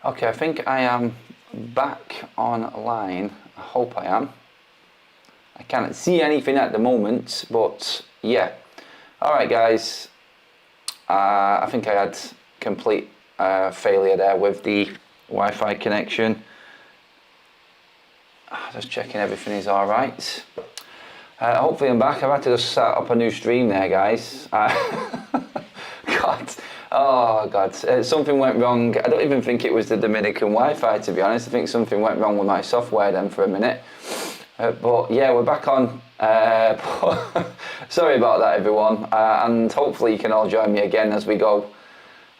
Okay, I think I am back online. I hope I am. I can't see anything at the moment, but yeah. Alright guys, I think I had complete failure there with the Wi-Fi connection. Just checking everything is alright. Hopefully I'm back. I've had to just start up a new stream there, guys. God. Oh God, something went wrong. I don't even think it was the Dominican Wi-Fi, to be honest. I think something went wrong with my software then for a minute. But yeah, we're back on. Sorry about that, everyone. And hopefully you can all join me again as we go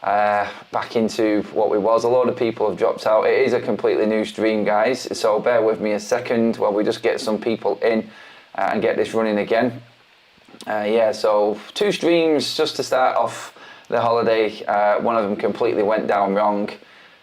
back into what we was. A lot of people have dropped out. It is a completely new stream, guys. So bear with me a second while we just get some people in and get this running again. Yeah, so 2 streams just to start off the holiday. One of them completely went down wrong,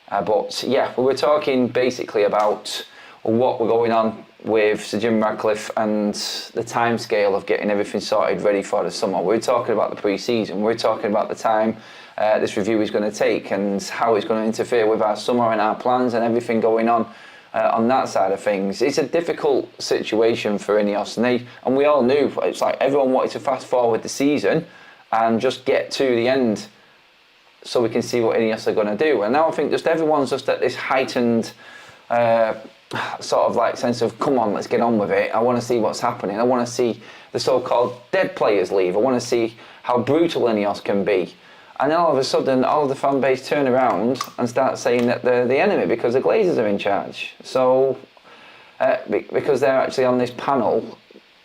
but yeah, we were talking basically about what we're going on with Sir Jim Ratcliffe and the time scale of getting everything sorted ready for the summer. We're talking about the pre-season. We're talking about the time this review is going to take and how it's going to interfere with our summer and our plans and everything going on that side of things. It's a difficult situation for Ineos, and we all knew, it's like everyone wanted to fast forward the season and just get to the end so we can see what Ineos are going to do. And now I think just everyone's just at this heightened sort of like sense of, come on, let's get on with it. I want to see what's happening. I want to see the so-called dead players leave. I want to see how brutal Ineos can be. And then all of a sudden, all of the fan base turn around and start saying that they're the enemy because the Glazers are in charge. So, because they're actually on this panel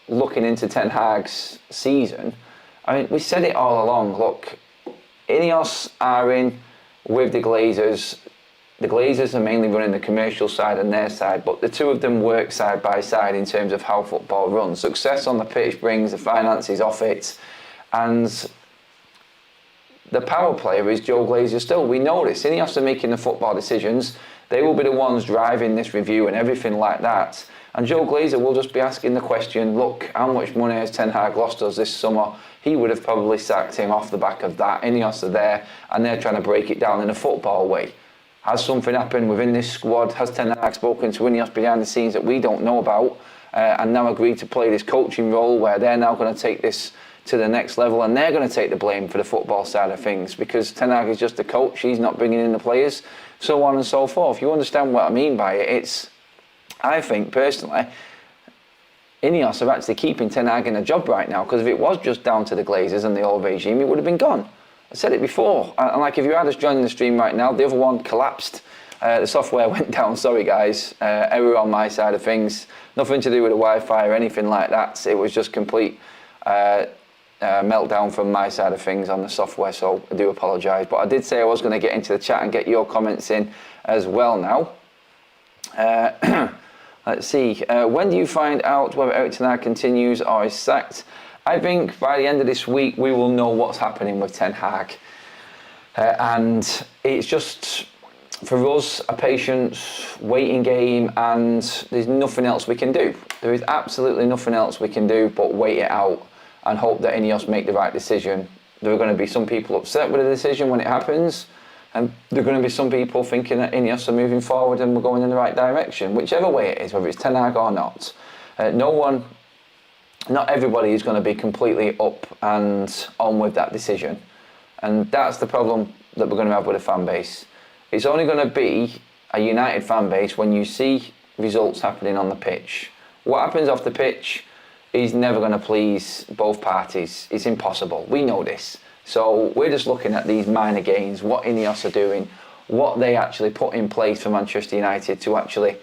looking into Ten Hag's season. I mean, we said it all along. Look, Ineos are in with the Glazers. The Glazers are mainly running the commercial side and their side, but the two of them work side by side in terms of how football runs. Success on the pitch brings the finances off it, and the power player is Joe Glazer still. We know this. Ineos are making the football decisions. They will be the ones driving this review and everything like that. And Joe Glazer will just be asking the question, look, how much money has Ten Hag lost us this summer? He would have probably sacked him off the back of that. Ineos are there and they're trying to break it down in a football way. Has something happened within this squad? Has Ten Hag spoken to Ineos behind the scenes that we don't know about and now agreed to play this coaching role where they're now going to take this to the next level and they're going to take the blame for the football side of things because Ten Hag is just the coach, he's not bringing in the players, so on and so forth. You understand what I mean by it? It's, I think personally, Ineos are actually keeping Ten Hag in a job right now, because if it was just down to the Glazers and the old regime, it would have been gone. I said it before, and like if you had us joining the stream right now, the other one collapsed. The software went down, sorry guys, error on my side of things, nothing to do with the Wi-Fi or anything like that. It was just complete meltdown from my side of things on the software, so I do apologise. But I did say I was going to get into the chat and get your comments in as well now. Let's see, when do you find out whether Erik Ten Hag continues or is sacked? I think by the end of this week we will know what's happening with Ten Hag. And it's just, for us, a patience, waiting game, and there's nothing else we can do. There is absolutely nothing else we can do but wait it out and hope that Ineos make the right decision. There are going to be some people upset with the decision when it happens, and there are going to be some people thinking that Ineos are moving forward and we're going in the right direction, whichever way it is, whether it's Ten Hag or not. Not everybody is going to be completely up and on with that decision. And that's the problem that we're going to have with the fan base. It's only going to be a united fan base when you see results happening on the pitch. What happens off the pitch is never going to please both parties. It's impossible. We know this. So we're just looking at these minor gains, what Ineos are doing, what they actually put in place for Manchester United to actually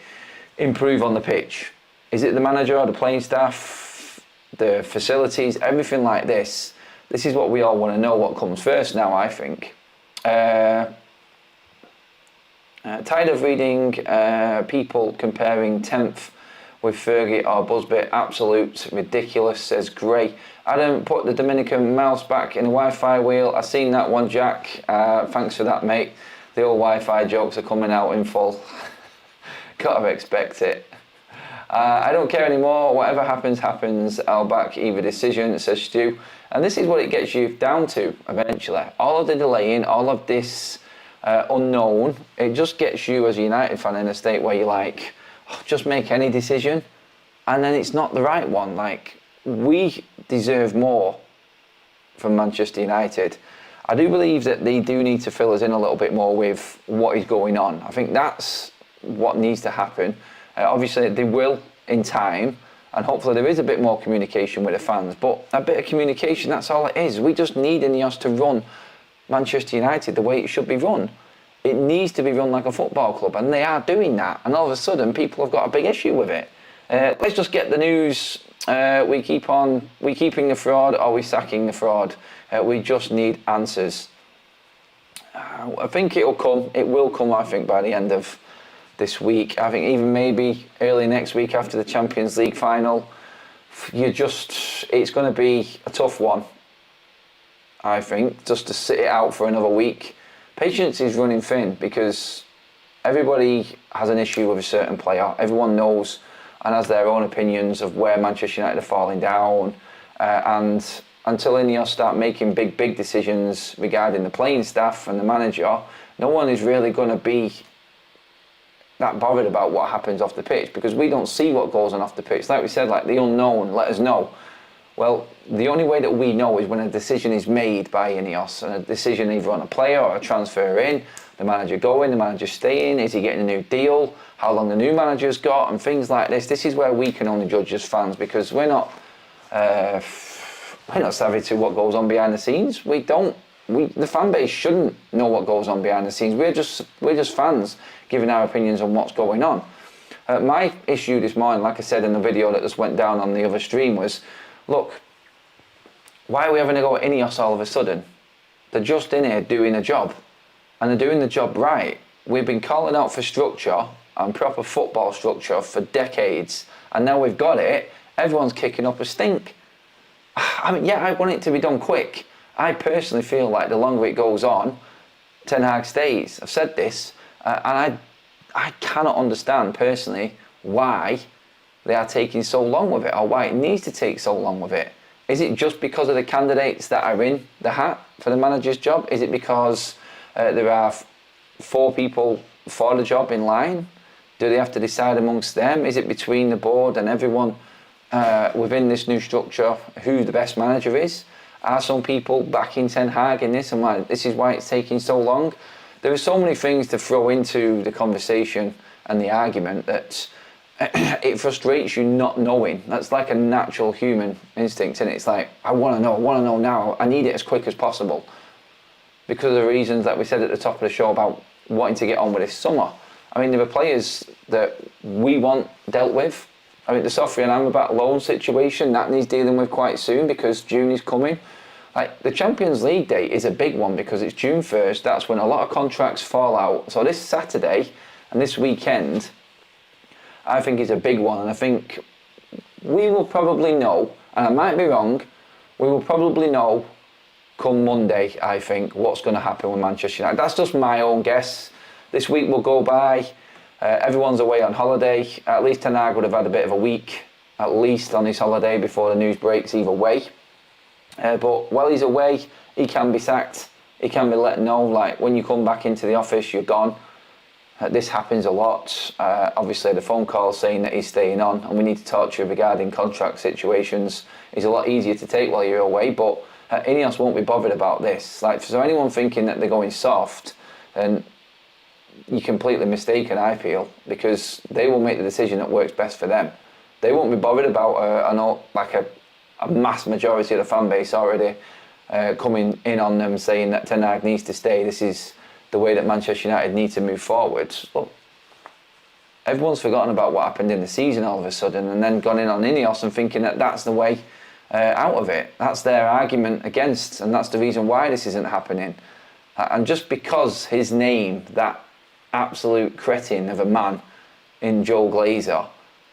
improve on the pitch. Is it the manager or the playing staff, the facilities, everything like this? This is what we all want to know, what comes first now, I think. Tired of reading people comparing 10th with Fergie or Busby. Absolute ridiculous, says Gray. Adam, put the Dominican mouse back in the Wi-Fi wheel. I seen that one, Jack. Thanks for that, mate. The old Wi-Fi jokes are coming out in full. Gotta expect it. I don't care anymore. Whatever happens, happens. I'll back either decision, says Stu. And this is what it gets you down to eventually. All of the delaying, all of this unknown, it just gets you as a United fan in a state where you're like, oh, just make any decision, and then it's not the right one. Like, we deserve more from Manchester United. I do believe that they do need to fill us in a little bit more with what is going on. I think that's what needs to happen. Obviously, they will in time, and hopefully there is a bit more communication with the fans. But a bit of communication, that's all it is. We just need Ineos to run Manchester United the way it should be run. It needs to be run like a football club, and they are doing that. And all of a sudden, people have got a big issue with it. Let's just get the news. We keeping the fraud, or are we sacking the fraud? We just need answers. I think it will come. It will come, I think, by the end of this week. I think even maybe early next week after the Champions League final. It's going to be a tough one, I think, just to sit it out for another week. Patience is running thin because everybody has an issue with a certain player. Everyone knows and has their own opinions of where Manchester United are falling down. And until Ineos start making big decisions regarding the playing staff and the manager, no one is really going to be that bothered about what happens off the pitch, because we don't see what goes on off the pitch. Like we said, like the unknown, let us know. Well, the only way that we know is when a decision is made by Ineos, and a decision either on a player or a transfer in, the manager going, the manager staying, is he getting a new deal, how long the new manager's got, and things like this. This is where we can only judge as fans, because we're not savvy to what goes on behind the scenes. The fan base shouldn't know what goes on behind the scenes. We're just fans giving our opinions on what's going on. My issue this morning, like I said in the video that just went down on the other stream, was, look, why are we having to go at Ineos all of a sudden? They're just in here doing a job, and they're doing the job right. We've been calling out for structure and proper football structure for decades, and now we've got it. Everyone's kicking up a stink. I mean, yeah, I want it to be done quick. I personally feel like the longer it goes on, Ten Hag stays. I've said this, and I cannot understand personally why they are taking so long with it, or why it needs to take so long with it. Is it just because of the candidates that are in the hat for the manager's job? Is it because there are 4 people for the job in line? Do they have to decide amongst them? Is it between the board and everyone within this new structure who the best manager is? Are some people backing Ten Hag in this, and like, this is why it's taking so long? There are so many things to throw into the conversation and the argument that it frustrates you not knowing. That's like a natural human instinct, and it's like, I want to know now. I need it as quick as possible, because of the reasons that we said at the top of the show about wanting to get on with this summer. I mean, there are players that we want dealt with. I mean, the Sofian Amrabat loan situation, that needs dealing with quite soon, because June is coming. Like, the Champions League date is a big one because it's June 1st. That's when a lot of contracts fall out. So this Saturday and this weekend, I think is a big one. And I think we will probably know, and I might be wrong, we will probably know come Monday, I think, what's going to happen with Manchester United. That's just my own guess. This week will go by. Everyone's away on holiday. At least Ten Hag would have had a bit of a week, at least, on his holiday before the news breaks either way. But while he's away, he can be sacked. He can be let know, like, when you come back into the office, you're gone. This happens a lot. Obviously, the phone call saying that he's staying on and we need to talk to you regarding contract situations is a lot easier to take while you're away. But Ineos won't be bothered about this. Like, so anyone thinking that they're going soft, then you're completely mistaken, I feel, because they will make the decision that works best for them. They won't be bothered about a mass majority of the fan base already coming in on them saying that Ten Hag needs to stay. This is the way that Manchester United need to move forward. Look, everyone's forgotten about what happened in the season all of a sudden, and then gone in on Ineos and thinking that that's the way out of it. That's their argument against, and that's the reason why this isn't happening. And just because his name, that absolute cretin of a man in Joe Glazer,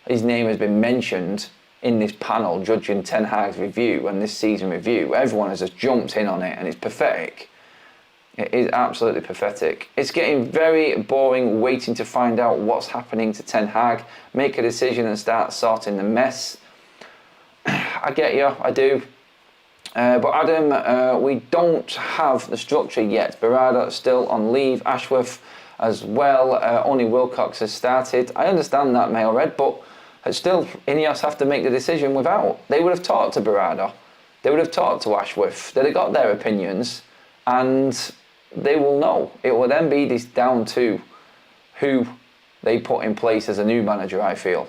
his name has been mentioned in this panel judging Ten Hag's review and this season review, everyone has just jumped in on it, and it's pathetic. It is absolutely pathetic. It's getting very boring waiting to find out what's happening to Ten Hag, make a decision and start sorting the mess. I get you, I do. But Adam, we don't have the structure yet. Berardi still on leave, Ashworth as well. Only Wilcox has started. I understand that, Mail Red, but still, Ineos have to make the decision without. They would have talked to Berardi. They would have talked to Ashworth. They'd have got their opinions, and they will know. It will then be down to who they put in place as a new manager, I feel.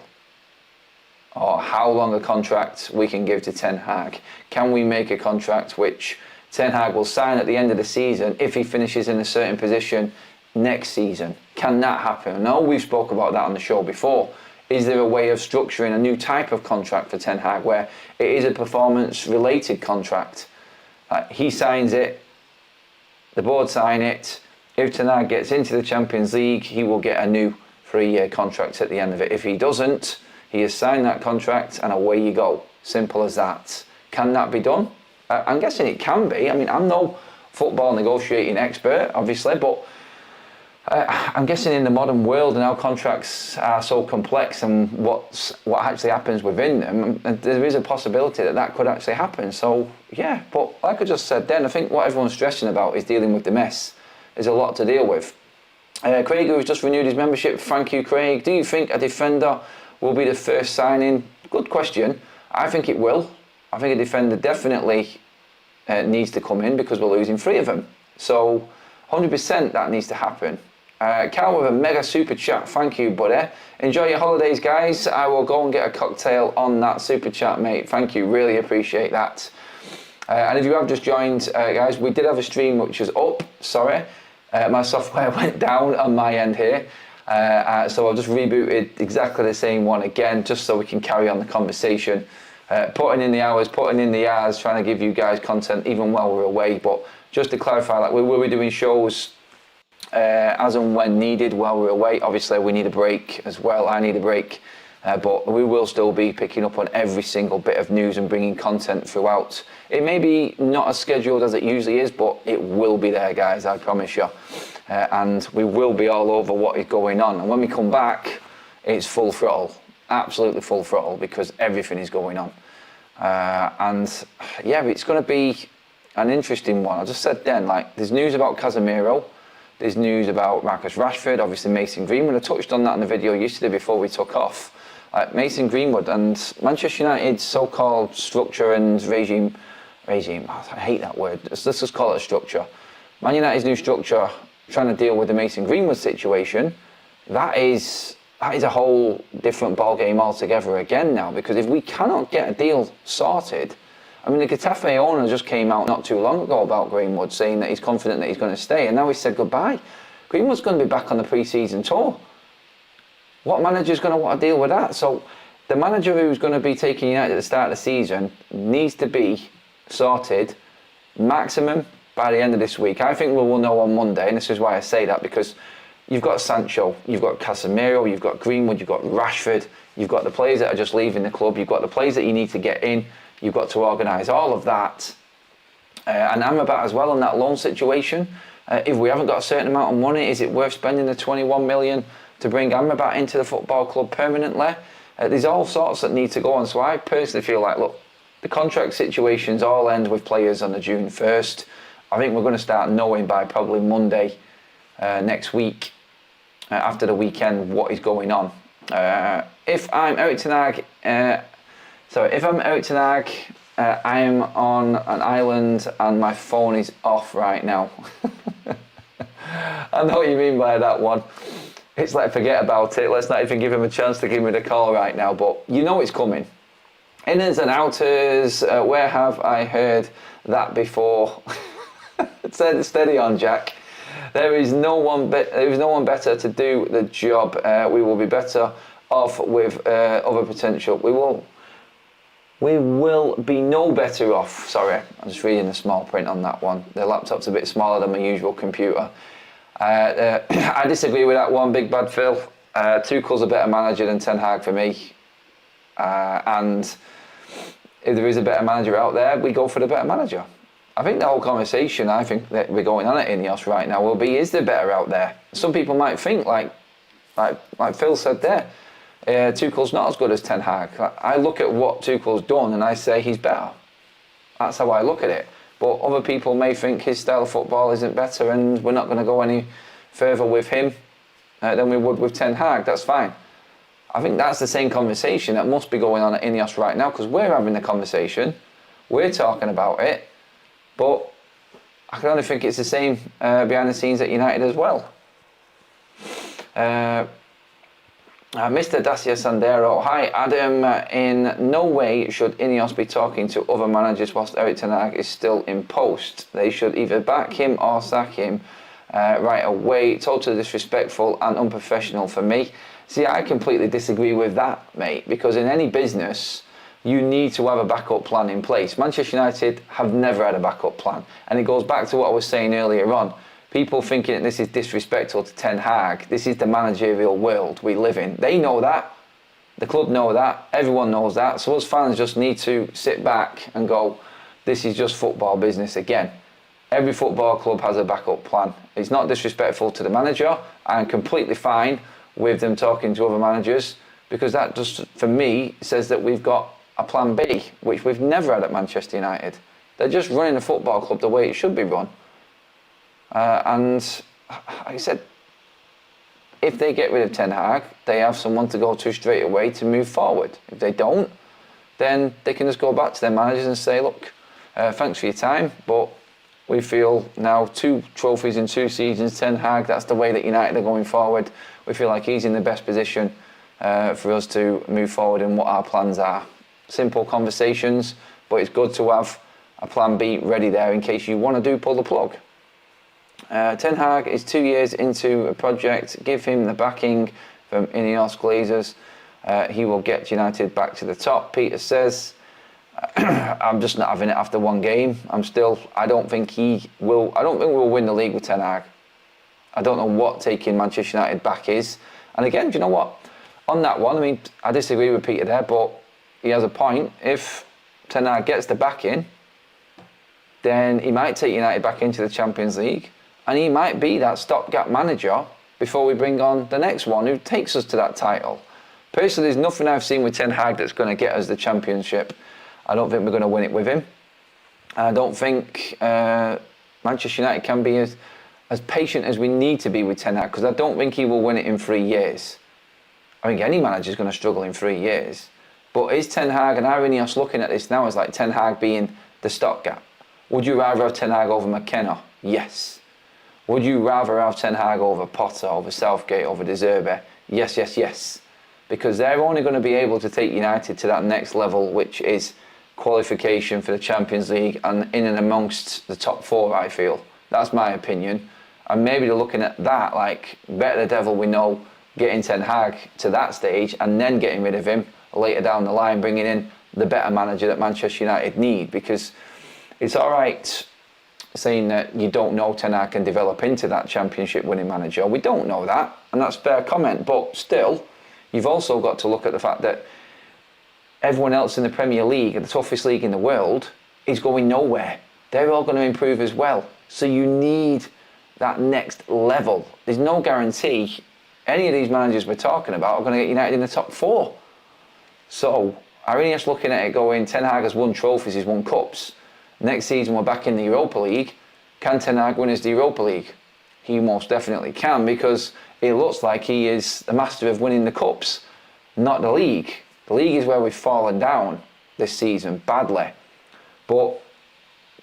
Or how long a contract we can give to Ten Hag. Can we make a contract which Ten Hag will sign at the end of the season if he finishes in a certain position next season? Can that happen? I know we've spoke about that on the show before. Is there a way of structuring a new type of contract for Ten Hag where it is a performance-related contract? He signs it, the board sign it. If Ten Hag gets into the Champions League, he will get a new 3-year contract at the end of it. If he doesn't, he has signed that contract and away you go. Simple as that. Can that be done? I'm guessing it can be. I mean, I'm no football negotiating expert, obviously, but I'm guessing in the modern world and how contracts are so complex and what actually happens within them, there is a possibility that that could actually happen. So, yeah, but like I just said then, I think what everyone's stressing about is dealing with the mess. There's a lot to deal with. Craig, who's just renewed his membership, thank you, Craig. Do you think a defender will be the first signing? Good question. I think it will. I think a defender definitely needs to come in because we're losing 3 of them. So 100% that needs to happen. Carl with a mega super chat. Thank you, buddy. Enjoy your holidays, guys. I will go and get a cocktail on that super chat, mate. Thank you. Really appreciate that. And if you have just joined, guys, we did have a stream which was up. Sorry. My software went down on my end here. So I've just rebooted exactly the same one again, just so we can carry on the conversation. Putting in the hours, putting in the hours, trying to give you guys content even while we're away. But just to clarify, like we will be doing shows as and when needed while we're away. Obviously, we need a break as well. I need a break. But we will still be picking up on every single bit of news and bringing content throughout. It may be not as scheduled as it usually is, but it will be there, guys, I promise you. And we will be all over what is going on. And when we come back, it's full throttle, absolutely full throttle, because everything is going on. And yeah, it's going to be an interesting one. I just said then, like, there's news about Casemiro, there's news about Marcus Rashford, obviously Mason Greenwood. I touched on that in the video yesterday before we took off. Mason Greenwood and Manchester United's so-called structure and regime, I hate that word, let's just call it a structure. Man United's new structure, trying to deal with the Mason Greenwood situation, that is a whole different ballgame altogether again now, because if we cannot get a deal sorted, I mean, the Getafe owner just came out not too long ago about Greenwood, saying that he's confident that he's going to stay, and now he said goodbye. Greenwood's going to be back on the pre-season tour. What manager's going to want to deal with that? So the manager who's going to be taking United at the start of the season needs to be sorted maximum by the end of this week. I think we'll know on Monday, and this is why I say that, because you've got Sancho, you've got Casemiro, you've got Greenwood, you've got Rashford, you've got the players that are just leaving the club, you've got the players that you need to get in, you've got to organise all of that. And Amrabat as well on that loan situation. If we haven't got a certain amount of money, is it worth spending the 21 million to bring Amrabat into the football club permanently? There's all sorts that need to go on. So I personally feel like, look, the contract situations all end with players on the June 1st. I think we're going to start knowing by probably Monday next week, after the weekend, what is going on. If I'm Eric Ten Hag, I'm on an island and my phone is off right now. I know what you mean by that one. It's like, forget about it. Let's not even give him a chance to give me the call right now. But you know it's coming. Inners and outers. Where have I heard that before? Steady on, Jack. There is no one better to do the job. We will be better off with other potential. We will be no better off. Sorry, I'm just reading the small print on that one. The laptop's a bit smaller than my usual computer. I disagree with that one, Big Bad Phil. Tuchel's a better manager than Ten Hag for me. And if there is a better manager out there, we go for the better manager. I think the whole conversation, I think that we're going on at Ineos right now will be, is there better out there? Some people might think, like Phil said there, Tuchel's not as good as Ten Hag. I look at what Tuchel's done and I say he's better. That's how I look at it. But other people may think his style of football isn't better and we're not going to go any further with him than we would with Ten Hag. That's fine. I think that's the same conversation that must be going on at Ineos right now, because we're having the conversation, we're talking about it, but I can only think it's the same behind the scenes at United as well. Mr Dacia Sandero, hi Adam, in no way should Ineos be talking to other managers whilst Erik ten Hag is still in post. They should either back him or sack him right away. Totally disrespectful and unprofessional for me. See, I completely disagree with that, mate, because in any business, you need to have a backup plan in place. Manchester United have never had a backup plan. And it goes back to what I was saying earlier on. People thinking that this is disrespectful to Ten Hag. This is the managerial world we live in. They know that. The club know that. Everyone knows that. So us fans just need to sit back and go, this is just football business again. Every football club has a backup plan. It's not disrespectful to the manager. I'm completely fine with them talking to other managers, because that just, for me, says that we've got a plan B, which we've never had at Manchester United. They're just running a football club the way it should be run. And like I said, if they get rid of Ten Hag, they have someone to go to straight away to move forward. If they don't, then they can just go back to their managers and say, look, thanks for your time, but we feel now 2 trophies in 2 seasons, Ten Hag, that's the way that United are going forward. We feel like he's in the best position for us to move forward in what our plans are. Simple conversations, but it's good to have a plan B ready there in case you want to pull the plug. Ten Hag is 2 years into a project. Give him the backing from Ineos Glazers. He will get United back to the top. Peter says, I'm just not having it after one game. I don't think we'll win the league with Ten Hag. I don't know what taking Manchester United back is. And again, do you know what? On that one, I mean, I disagree with Peter there, but he has a point. If Ten Hag gets the backing, then he might take United back into the Champions League, and he might be that stopgap manager before we bring on the next one who takes us to that title. Personally, there's nothing I've seen with Ten Hag that's going to get us the championship. I don't think we're going to win it with him. I don't think Manchester United can be as patient as we need to be with Ten Hag, because I don't think he will win it in 3 years. I think any manager's going to struggle in 3 years. But is Ten Hag, and are Ineos looking at this now as like Ten Hag being the stopgap? Would you rather have Ten Hag over McKenna? Yes. Would you rather have Ten Hag over Potter, over Southgate, over De Zerbi? Yes, yes, yes. Because they're only going to be able to take United to that next level, which is qualification for the Champions League and in and amongst the top 4, I feel. That's my opinion. And maybe they're looking at that, like, better the devil we know, getting Ten Hag to that stage and then getting rid of him later down the line, bringing in the better manager that Manchester United need. Because it's all right saying that you don't know Ten Hag can develop into that championship winning manager. We don't know that, and that's a fair comment. But still, you've also got to look at the fact that everyone else in the Premier League, the toughest league in the world, is going nowhere. They're all going to improve as well. So you need that next level. There's no guarantee any of these managers we're talking about are going to get United in the top 4. So are Ineos looking at it going, Ten Hag has won trophies, he's won cups. Next season we're back in the Europa League. Can Ten Hag win us the Europa League? He most definitely can, because it looks like he is the master of winning the cups, not the league. The league is where we've fallen down this season badly. But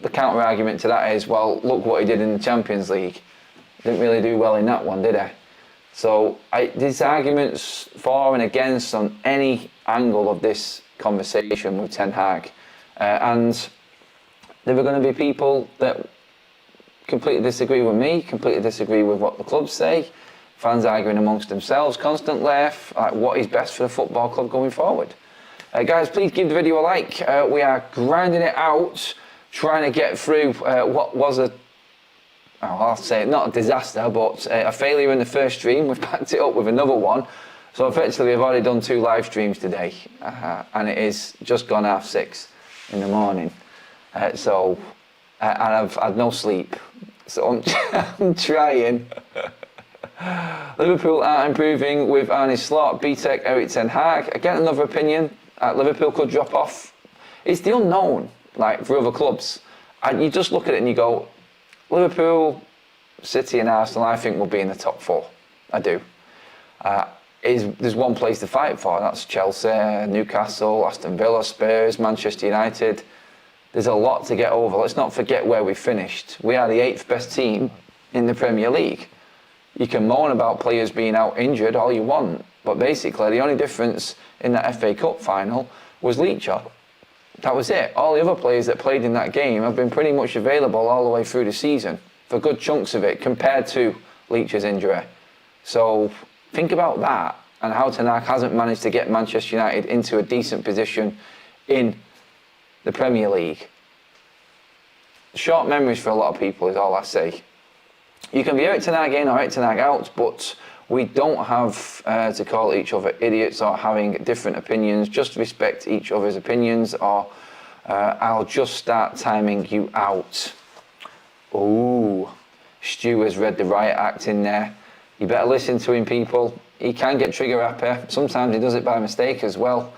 the counter argument to that is, well, look what he did in the Champions League. Didn't really do well in that one, did he? So there's arguments for and against on any angle of this conversation with Ten Hag. And there are going to be people that completely disagree with me, completely disagree with what the clubs say. Fans arguing amongst themselves constantly, like what is best for the football club going forward. Guys, please give the video a like. We are grinding it out, trying to get through what was I'll say not a disaster, but a failure in the first stream. We've backed it up with another one. So effectively, we've already done 2 live streams today, and it is just gone 6:30 in the morning. And I've had no sleep, so I'm trying. Liverpool aren't improving with Arne Slot, BTEC, Erik ten Hag. Again, another opinion. Liverpool could drop off. It's the unknown. like for other clubs. And you just look at it and you go, Liverpool, City and Arsenal, I think will be in the top 4. I do. There's one place to fight for, and that's Chelsea, Newcastle, Aston Villa, Spurs, Manchester United. There's a lot to get over. Let's not forget where we finished. We are the 8th best team in the Premier League. You can moan about players being out injured all you want, but basically the only difference in that FA Cup final was Leacher. That was it. All the other players that played in that game have been pretty much available all the way through the season, for good chunks of it, compared to Leacher's injury. So think about that, and how Ten Hag hasn't managed to get Manchester United into a decent position in the Premier League. Short memories for a lot of people is all I say. You can be Eric Ten Hag in or Eric Ten Hag out, but we don't have to call each other idiots or having different opinions. Just respect each other's opinions, or I'll just start timing you out. Ooh, Stu has read the riot act in there. You better listen to him, people. He can get trigger happy. Sometimes he does it by mistake as well.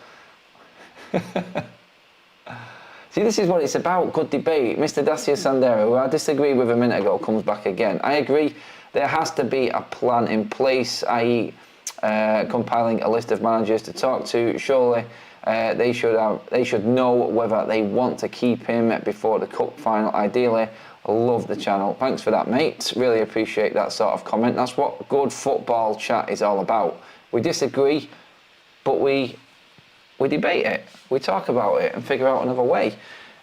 See, this is what it's about, good debate. Mr Dacia Sandero, who I disagreed with a minute ago, comes back again. I agree, there has to be a plan in place, i.e. compiling a list of managers to talk to. Surely they should know whether they want to keep him before the cup final, ideally. I love the channel. Thanks for that, mate. Really appreciate that sort of comment. That's what good football chat is all about. We disagree, but we debate it. We talk about it and figure out another way.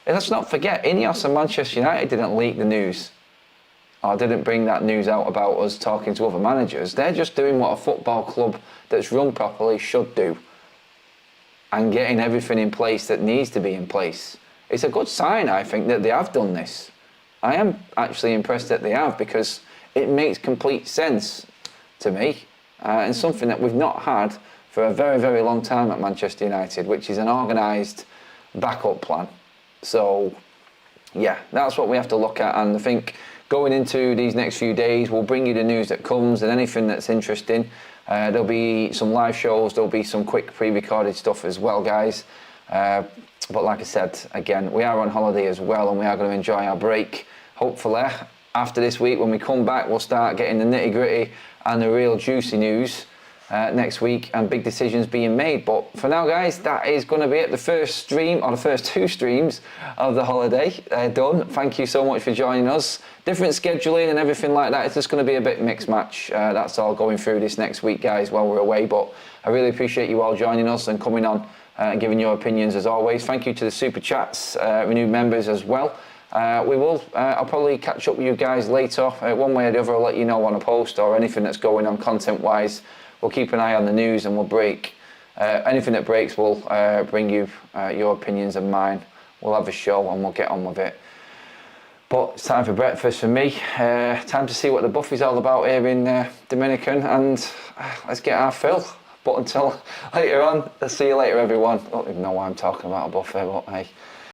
And let's not forget, Ineos and Manchester United didn't leak the news, or didn't bring that news out about us talking to other managers. They're just doing what a football club that's run properly should do, and getting everything in place that needs to be in place. It's a good sign, I think, that they have done this. I am actually impressed that they have, because it makes complete sense to me, and something that we've not had for a very, very long time at Manchester United, which is an organised backup plan. So, yeah, that's what we have to look at, and I think going into these next few days, we'll bring you the news that comes and anything that's interesting. There'll be some live shows, there'll be some quick pre-recorded stuff as well, guys. But like I said, again, we are on holiday as well, and we are going to enjoy our break. Hopefully, after this week, when we come back, we'll start getting the nitty-gritty and the real juicy news next week, and big decisions being made. But for now, guys, that is going to be it. The first stream, or the first 2 streams of the holiday done. Thank you so much for joining us. Different scheduling and everything like that. It's just going to be a bit mixed match. That's all going through this next week, guys, while we're away. But I really appreciate you all joining us and coming on and giving your opinions as always. Thank you to the super chats, renewed members as well. I'll probably catch up with you guys later. One way or the other, I'll let you know on a post or anything that's going on content-wise. We'll keep an eye on the news, and we'll break. Anything that breaks, we'll bring you your opinions and mine. We'll have a show and we'll get on with it. But it's time for breakfast for me. Time to see what the buffet's all about here in Dominican, and let's get our fill. But until later on, I'll see you later, everyone. I don't even know why I'm talking about a buffet, but hey.